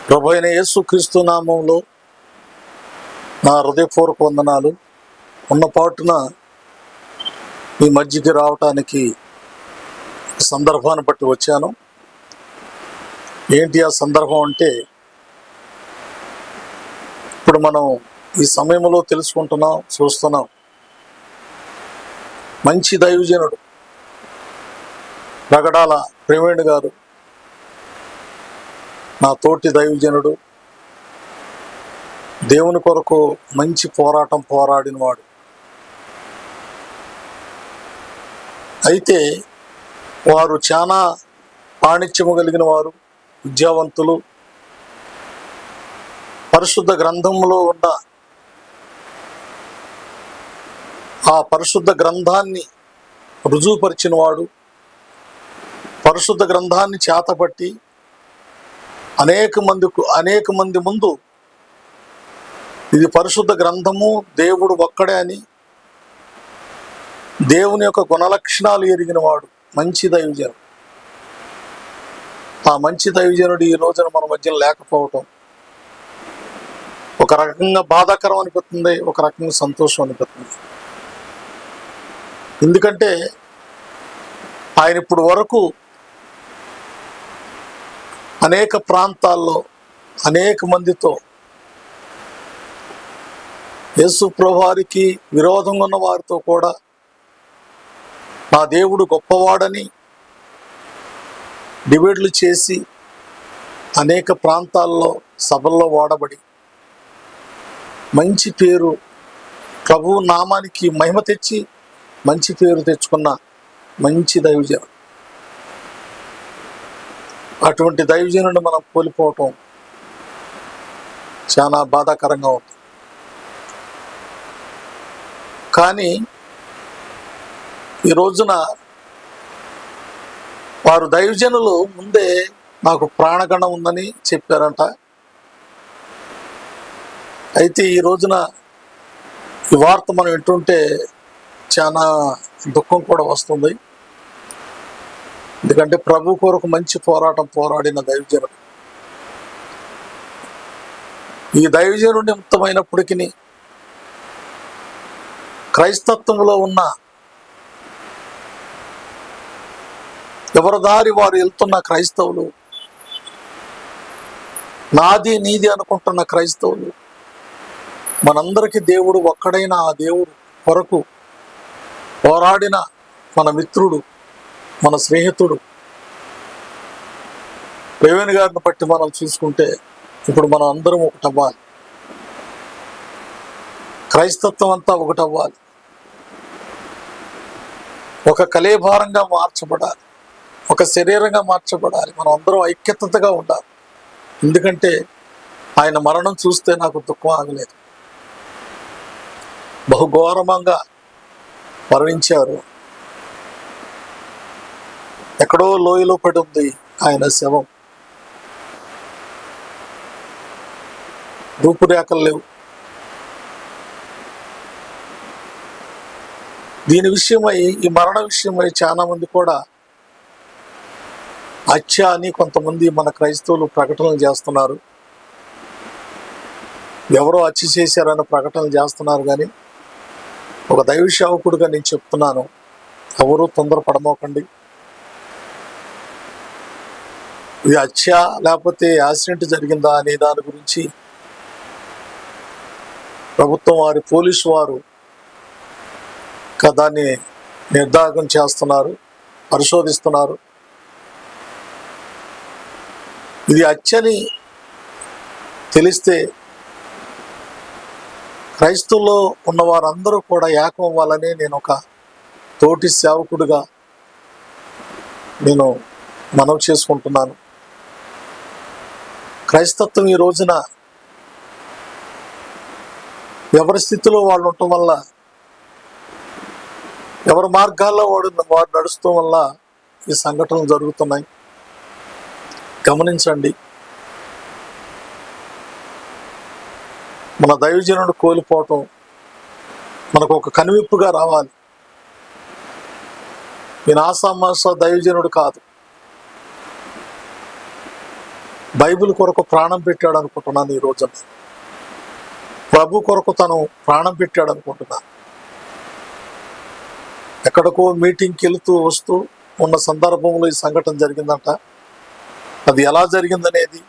ప్రభు అయిన యేసుక్రీస్తు నామంలో నా హృదయపూర్వక వందనాలు. ఉన్న పాటున మీ మధ్యకి రావటానికి సందర్భాన్ని బట్టి వచ్చాను. ఏంటి ఆ సందర్భం అంటే, ఇప్పుడు మనం ఈ సమయంలో తెలుసుకుంటున్నాం, చూస్తున్నాం. మంచి దైవజనుడు రగడాల ప్రవీణ్ గారు, నా తోటి దైవజనుడు, దేవుని కొరకు మంచి పోరాటం పోరాడినవాడు. అయితే వారు చాలా పాండిత్యము కలిగిన వారు, విద్యావంతులు. పరిశుద్ధ గ్రంథంలో ఉన్న ఆ పరిశుద్ధ గ్రంథాన్ని రుజువుపరిచిన వాడు, పరిశుద్ధ గ్రంథాన్ని చేతపట్టి అనేక మంది ముందు ఇది పరిశుద్ధ గ్రంథము, దేవుడు ఒక్కడే అని, దేవుని యొక్క గుణలక్షణాలు ఎరిగిన వాడు మంచి దైవజనుడు. ఆ మంచి దైవజనుడు ఈ రోజున మన మధ్యన లేకపోవటం ఒక రకంగా బాధాకరం అనిపిస్తుంది, ఒక రకంగా సంతోషం అనిపిస్తుంది. ఎందుకంటే ఆయన ఇప్పుడు వరకు అనేక ప్రాంతాల్లో అనేక మందితో, యేసు ప్రభువారికి విరోధంగా ఉన్న వారితో కూడా నా దేవుడు గొప్పవాడని డిబేట్లు చేసి అనేక ప్రాంతాల్లో సభల్లో వాడబడి మంచి పేరు, ప్రభువు నామానికి మహిమ తెచ్చి మంచి పేరు తెచ్చుకున్న మంచి దైవజనుడు. అటువంటి దైవజనుడిని మనం కోల్పోవటం చాలా బాధాకరంగా ఉంది. కానీ ఈ రోజున వారు దైవజనులు ముందే నాకు ప్రాణగణం ఉందని చెప్పారంట. అయితే ఈ రోజున ఈ వార్త మనం వింటుంటే చాలా దుఃఖం కూడా వస్తుంది. ఎందుకంటే ప్రభు కొరకు మంచి పోరాటం పోరాడిన దైవజనుడు, ఈ దైవజనుడు నిమిత్తమైనప్పటికీ క్రైస్తత్వంలో ఉన్న ఎవరి దారి వారు వెళ్తున్న క్రైస్తవులు, నాది నీది అనుకుంటున్న క్రైస్తవులు, మనందరికీ దేవుడు ఒక్కడైన ఆ దేవుడు కొరకు పోరాడిన మన మిత్రుడు, మన స్నేహితుడు ప్రవీణ్ గారిని బట్టి మనం చూసుకుంటే ఇప్పుడు మనం అందరం ఒకటవ్వాలి. క్రైస్తత్వం అంతా ఒకటవ్వాలి, ఒక కలేభారంగా మార్చబడాలి, ఒక శరీరంగా మార్చబడాలి. మనం అందరం ఐక్యతగా ఉండాలి. ఎందుకంటే ఆయన మరణం చూస్తే నాకు దుఃఖం ఆగలేదు. బహుఘోరమంగా మరణించారు. ఎక్కడో లోయలో పడి ఉంది ఆయన శవం. రూపురేఖలు లేవు. దీని విషయమై, ఈ మరణ విషయమై చాలా మంది కూడా హత్య అని కొంతమంది మన క్రైస్తవులు ప్రకటనలు చేస్తున్నారు. ఎవరో హత్య చేశారని ప్రకటనలు చేస్తున్నారు. కానీ ఒక దైవ సేవకుడిగా నేను చెప్తున్నాను, ఎవరూ తొందరపడమోకండి. ఇది హత్య లేకపోతే యాక్సిడెంట్ జరిగిందా అనే దాని గురించి ప్రభుత్వం వారి, పోలీసు వారు దాన్ని నిర్ధారణ చేస్తున్నారు, పరిశోధిస్తున్నారు. ఇది హత్యని తెలిస్తే క్రైస్తవుల్లో ఉన్న వారందరూ కూడా ఏకం అవ్వాలని నేను ఒక తోటి సేవకుడిగా నేను మనవి చేసుకుంటున్నాను. క్రైస్తత్వం ఈ రోజున ఎవరి స్థితిలో వాళ్ళు ఉండటం వల్ల, ఎవరి మార్గాల్లో వారు నడుస్తూ వల్ల ఈ సంఘటనలు జరుగుతున్నాయి. గమనించండి. మన దైవజనుడు కోల్పోవటం మనకు ఒక కనువిప్పుగా రావాలి. ఈయన ఆసామాస దైవజనుడు కాదు. బైబిల్ కొరకు ప్రాణం పెట్టాడు అనుకుంటున్నాను ఈ రోజున. ప్రభు కొరకు తను ప్రాణం పెట్టాడు అనుకుంటున్నాను. ఎక్కడికో మీటింగ్కి వెళుతూ వస్తూ ఉన్న సందర్భంలో ఈ సంఘటన జరిగిందంట. అది ఎలా జరిగిందనేది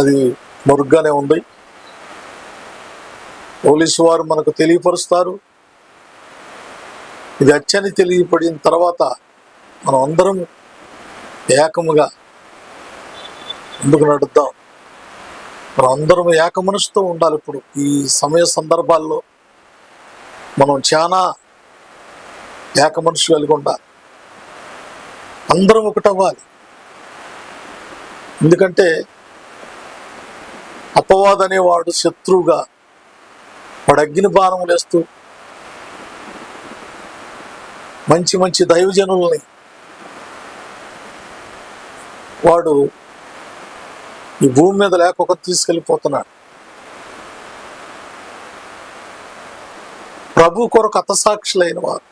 అది మురుగ్గానే ఉంది. పోలీసు వారు మనకు తెలియపరుస్తారు. ఇది హత్యని తెలియపడిన తర్వాత మనం అందరం ఏకముగా ముందుకు నడుద్దాం. మనం అందరం ఏక మనసుతో ఉండాలి. ఇప్పుడు ఈ సమయ సందర్భాల్లో మనం చాలా ఏక మనసు కలిగి ఉండాలి. అందరం ఒకటవ్వాలి. ఎందుకంటే అపవాది అనేవాడు శత్రువుగా వాడు అగ్ని బాణం వేస్తూ మంచి మంచి దైవజనుల్ని వాడు ఈ భూమి మీద లేకొక తీసుకెళ్ళిపోతున్నాడు. ప్రభు కొరకు హతసాక్షులైన వారు,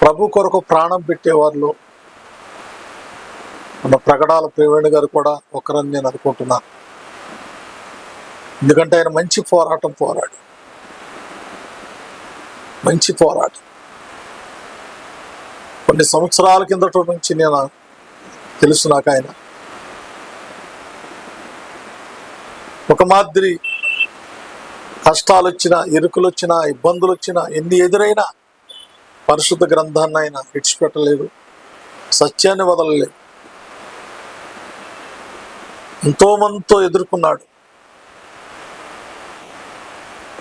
ప్రభు కొరకు ప్రాణం పెట్టేవారిలో మన ప్రగడాల ప్రవీణ్ గారు కూడా ఒకరని నేను అనుకుంటున్నాను. ఎందుకంటే ఆయన మంచి పోరాటం పోరాడు, మంచి పోరాటం. కొన్ని సంవత్సరాల కిందట నుంచి నేను తెలుసు నాకు ఆయన. ఒక మాదిరి కష్టాలు వచ్చినా, ఇరుకులు వచ్చినా, ఇబ్బందులు వచ్చినా, ఎన్ని ఎదురైనా పరిశుద్ధ గ్రంథాన్ని ఆయన విడిచిపెట్టలేదు, సత్యాన్ని వదలలేదు. ఎంతో మందితో ఎదుర్కొన్నాడు.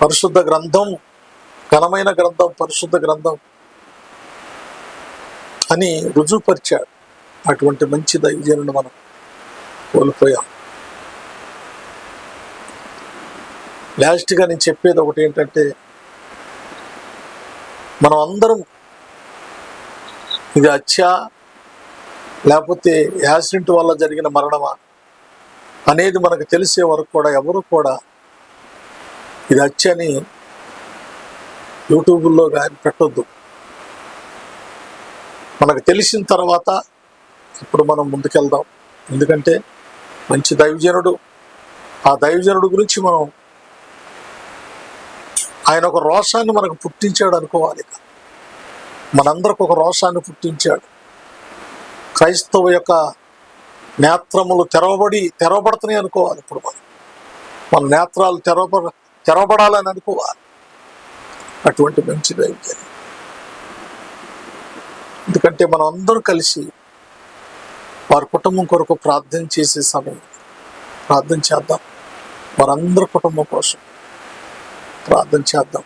పరిశుద్ధ గ్రంథం ఘనమైన గ్రంథం, పరిశుద్ధ గ్రంథం అని రుజువుపరిచాడు. అటువంటి మంచి దైవజనుని మనం కోల్పోయాం. లాస్ట్గా నేను చెప్పేది ఒకటి ఏంటంటే, మనం అందరం ఇది హత్య లేకపోతే యాక్సిడెంట్ వల్ల జరిగిన మరణమా అనేది మనకు తెలిసే వరకు కూడా ఎవరు కూడా ఇది హత్య అని యూట్యూబ్లో కానీ పెట్టొద్దు. మనకు తెలిసిన తర్వాత ఇప్పుడు మనం ముందుకెళ్దాం. ఎందుకంటే మంచి దైవజనుడు, ఆ దైవజనుడు గురించి మనం ఆయన ఒక రోషాన్ని మనకు పుట్టించాడు అనుకోవాలి. మనందరికి ఒక రోషాన్ని పుట్టించాడు. క్రైస్తవ యొక్క నేత్రములు తెరవబడుతున్నాయి అనుకోవాలి. ఇప్పుడు మన నేత్రాలు తెరవబడాలని అనుకోవాలి. అటువంటి మంచి దైవజనుడు. ఎందుకంటే మనం అందరూ కలిసి వారి కుటుంబం కొరకు ప్రార్థన చేసే సమయం, ప్రార్థన చేద్దాం. వారందరి కుటుంబం కోసం ప్రార్థన చేద్దాం.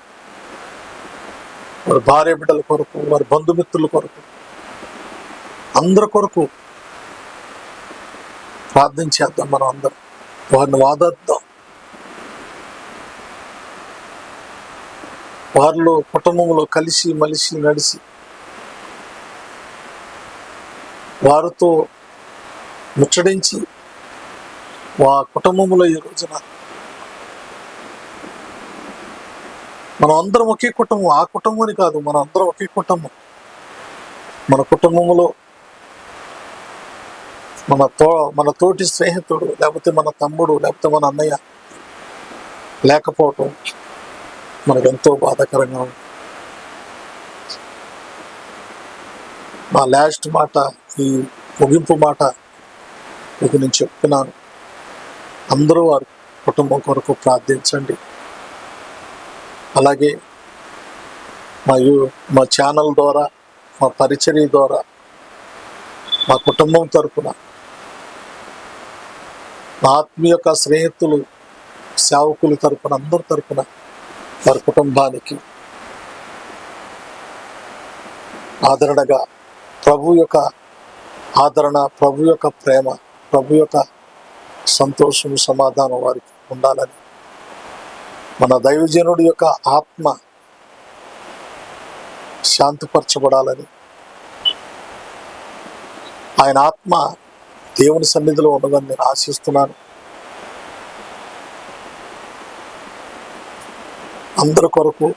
వారి భార్య బిడ్డల కొరకు, వారి బంధుమిత్రుల కొరకు, అందరి కొరకు ప్రార్థన చేద్దాం. మనం అందరం వారిని వాదిద్దాం. వారిలో కుటుంబంలో కలిసి మలిసి నడిచి వారితో ముచ్చడించి కుటుంబంలో ఈ రోజున మనం అందరం ఒకే కుటుంబం. ఆ కుటుంబాన్ని కాదు, మనం అందరం ఒకే కుటుంబం. మన కుటుంబంలో మన తోటి స్నేహితుడు, లేకపోతే మన తమ్ముడు, లేకపోతే మన అన్నయ్య లేకపోవటం మనకు ఎంతో బాధాకరంగా ఉంది. మా లాస్ట్ మాట, ఈ ముగింపు మాట మీకు నేను చెప్తున్నాను. అందరూ వారి కుటుంబం కొరకు ప్రార్థించండి. అలాగే మా ఛానల్ ద్వారా, మా పరిచర్య ద్వారా, మా కుటుంబం తరపున, మా ఆత్మీయ స్నేహితులు, సేవకుల తరపున, అందరి తరపున వారి కుటుంబానికి ఆదరణగా ప్రభు యొక్క ఆదరణ, ప్రభు యొక్క ప్రేమ, ప్రభు యొక్క సంతోషం, సమాధానం వారికి ఉండాలని, మన దైవజనుడి యొక్క ఆత్మ శాంతిపరచబడాలని, ఆయన ఆత్మ దేవుని సన్నిధిలో ఉన్నదని నేను ఆశిస్తున్నాను. అందరి కొరకు,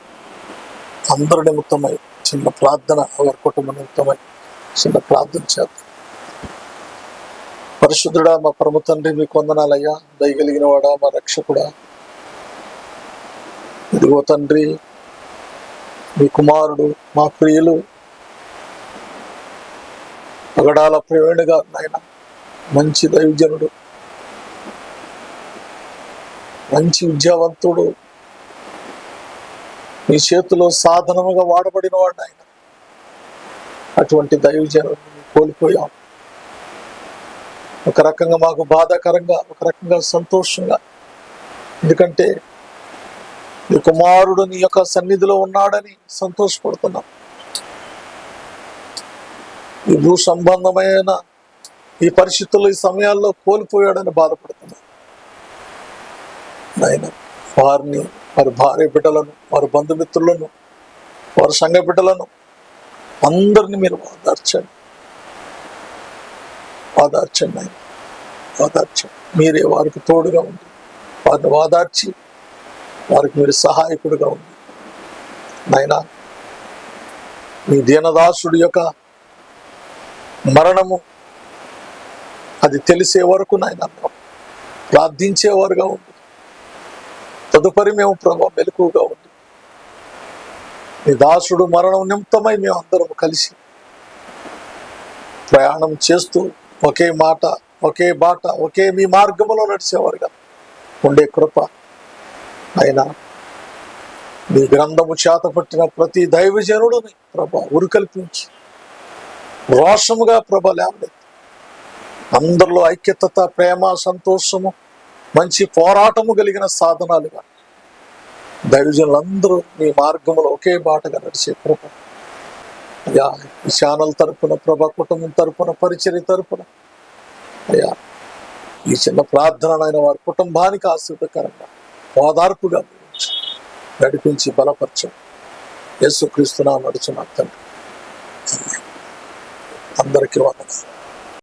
అందరి నిమిత్తమై చిన్న ప్రార్థన, వారి కుటుంబ నిమిత్తమై చిన్న ప్రార్థన చేద్దాం. పరిశుద్ధుడా, మా పరమ తండ్రి, మీకు వందనాలయ్యా. దయగలిగిన వాడా, మా రక్షకుడా, ఇదిగో తండ్రి, మీ కుమారుడు, మా ప్రియులు పగడాల ప్రవీణ్ గారు నాయన, మంచి దైవజనుడు, మంచి విద్యావంతుడు, మీ చేతిలో సాధనముగా వాడబడిన వాడు ఆయన. అటువంటి దైవజనుడు కోల్పోయాం. ఒక రకంగా మాకు బాధాకరంగా, ఒక రకంగా సంతోషంగా. ఎందుకంటే నీ కుమారుడు నీ యొక్క సన్నిధిలో ఉన్నాడని సంతోషపడుతున్నాం. ఈ భూ సంబంధమైన ఈ పరిస్థితుల్లో, ఈ సమయాల్లో కోల్పోయాడని బాధపడుతున్నాం. ఆయన వారిని, వారి భార్య బిడ్డలను, వారి బంధుమిత్రులను, వారి సంఘ బిడ్డలను అందరినీ మీరు ఓదార్చండి. ఆయన ఓదార్చండి. మీరే వారికి తోడుగా ఉంది. వారిని ఓదార్చి వారికి మీరు సహాయకుడిగా ఉంది. నాయనా, మీ దీనదాసుడి యొక్క మరణము అది తెలిసే వరకు నాయన ప్రార్థించేవారుగా ఉంది. తదుపరి మేము ప్రభా మెలకువగా ఉంది. మీ దాసుడు మరణం నిమిత్తమై మేము అందరం కలిసి ప్రయాణం చేస్తూ ఒకే మాట, ఒకే బాట, ఒకే మీ మార్గంలో నడిచేవారుగా ఉండే కృప అయినా మీ గ్రంథము చేత పట్టిన ప్రతి దైవజనుడిని ప్రభా ఉరికల్పించి రోషముగా ప్రభ లేవలేదు. అందరిలో ఐక్యత, ప్రేమ, సంతోషము, మంచి పోరాటము కలిగిన సాధనాలుగా దైవజనులందరూ మీ మార్గంలో ఒకే బాటగా నడిచే కృప అయ్యా, ఈ ఛానల్ తరపున, ప్రభా కుటుంబం తరపున, పరిచర్య తరపున అయ్యా, ఈ చిన్న ప్రార్థనైన వారి కుటుంబానికి ఆశీర్వదకరంగా ఓదార్పుగా నడిపించి బలపరచం. యేసుక్రీస్తు నామమున నడుచున్న తండ్రి, అందరికీ వందనాలు.